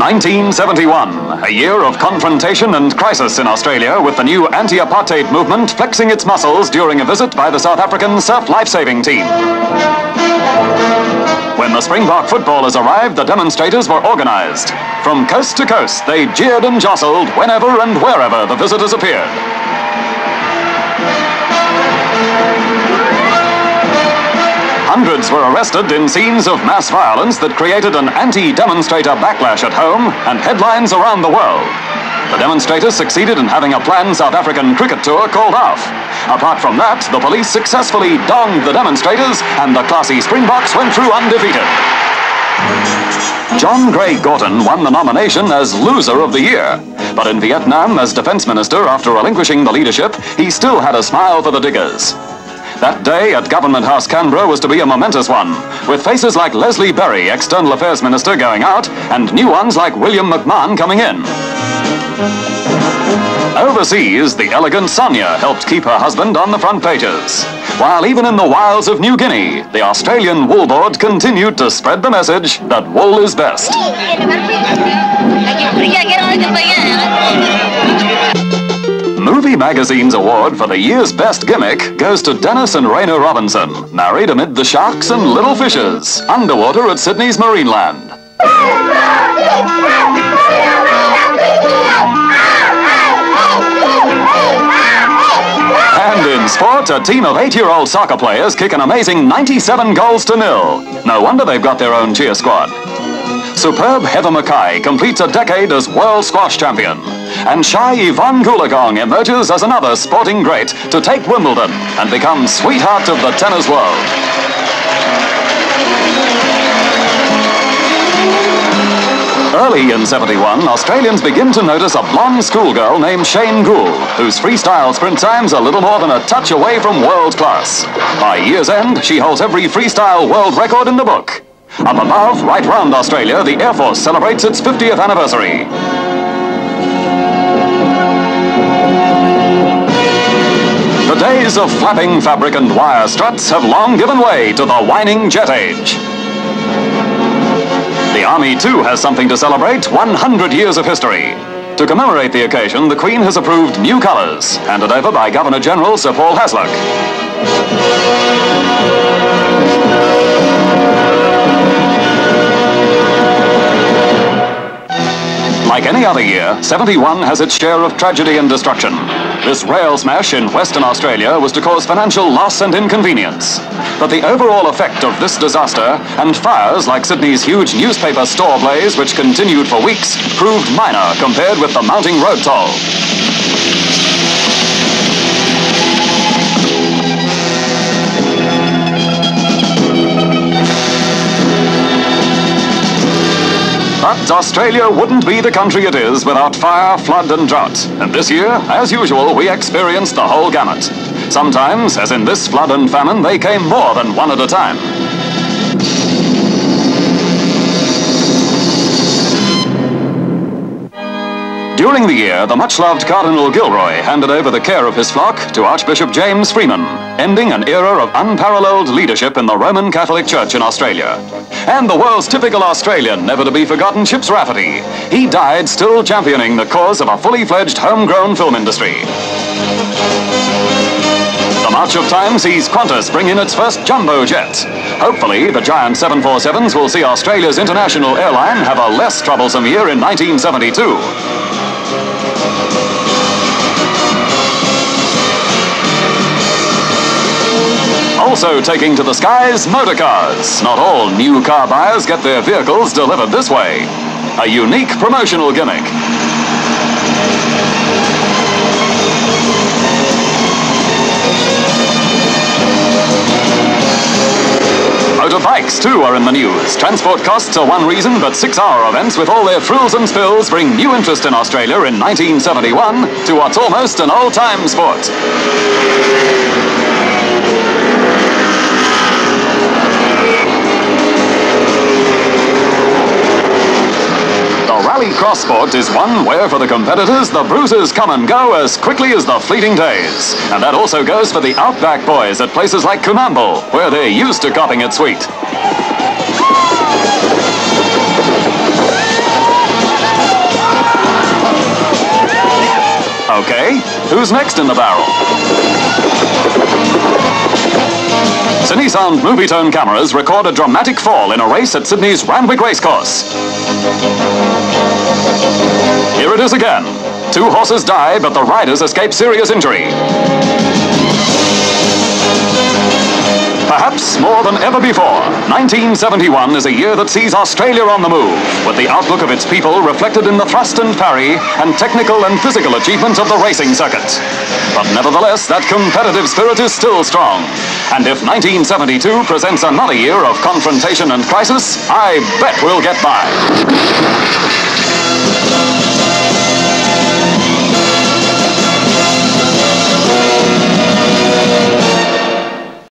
1971, a year of confrontation and crisis in Australia, with the new anti-apartheid movement flexing its muscles during a visit by the South African surf life-saving team. When the Springbok footballers arrived, the demonstrators were organized. From coast to coast, they jeered and jostled whenever and wherever the visitors appeared. Hundreds were arrested in scenes of mass violence that created an anti-demonstrator backlash at home and headlines around the world. The demonstrators succeeded in having a planned South African cricket tour called off. Apart from that, the police successfully donged the demonstrators, and the classy Springboks went through undefeated. John Gray Gorton won the nomination as Loser of the Year. But in Vietnam, as Defense Minister, after relinquishing the leadership, he still had a smile for the diggers. That day at Government House, Canberra, was to be a momentous one, with faces like Leslie Berry, External Affairs Minister, going out, and new ones like William McMahon coming in. Overseas, the elegant Sonia helped keep her husband on the front pages, while even in the wilds of New Guinea, the Australian Wool Board continued to spread the message that wool is best. Movie Magazine's award for the year's best gimmick goes to Dennis and Raina Robinson, married amid the sharks and little fishes, underwater at Sydney's Marineland. And in sport, a team of 8-year-old soccer players kick an amazing 97 goals to nil. No wonder they've got their own cheer squad. Superb Heather Mackay completes a decade as world squash champion. And shy Yvonne Goolagong emerges as another sporting great to take Wimbledon and become sweetheart of the tennis world. Early in '71, Australians begin to notice a blonde schoolgirl named Shane Gould, whose freestyle sprint time's a little more than a touch away from world class. By year's end, she holds every freestyle world record in the book. Up above, right round Australia, the Air Force celebrates its 50th anniversary. The days of flapping fabric and wire struts have long given way to the whining jet age. The Army, too, has something to celebrate: 100 years of history. To commemorate the occasion, the Queen has approved new colours, handed over by Governor-General Sir Paul Hasluck. Like any other year, '71 has its share of tragedy and destruction. This rail smash in Western Australia was to cause financial loss and inconvenience. But the overall effect of this disaster, and fires like Sydney's huge newspaper store blaze, which continued for weeks, proved minor compared with the mounting road toll. But Australia wouldn't be the country it is without fire, flood and drought. And this year, as usual, we experienced the whole gamut. Sometimes, as in this flood and famine, they came more than one at a time. During the year, the much-loved Cardinal Gilroy handed over the care of his flock to Archbishop James Freeman, ending an era of unparalleled leadership in the Roman Catholic Church in Australia. And the world's typical Australian, never-to-be-forgotten Chips Rafferty. He died still championing the cause of a fully-fledged homegrown film industry. The march of time sees Qantas bring in its first jumbo jet. Hopefully, the giant 747s will see Australia's international airline have a less troublesome year in 1972. Also taking to the skies, motor cars. Not all new car buyers get their vehicles delivered this way. A unique promotional gimmick. Motorbikes, too, are in the news. Transport costs are one reason, but 6-hour events with all their thrills and spills bring new interest in Australia in 1971 to what's almost an old-time sport. Rally cross sport is one where, for the competitors, the bruises come and go as quickly as the fleeting days. And that also goes for the Outback boys at places like Coomamble, where they're used to copping it sweet. Who's next in the barrel? Cinesound Movietone cameras record a dramatic fall in a race at Sydney's Randwick Racecourse. Here it is again. 2 horses die, but the riders escape serious injury. Perhaps more than ever before, 1971 is a year that sees Australia on the move, with the outlook of its people reflected in the thrust and parry and technical and physical achievement of the racing circuit. But nevertheless, that competitive spirit is still strong. And if 1972 presents another year of confrontation and crisis, I bet we'll get by.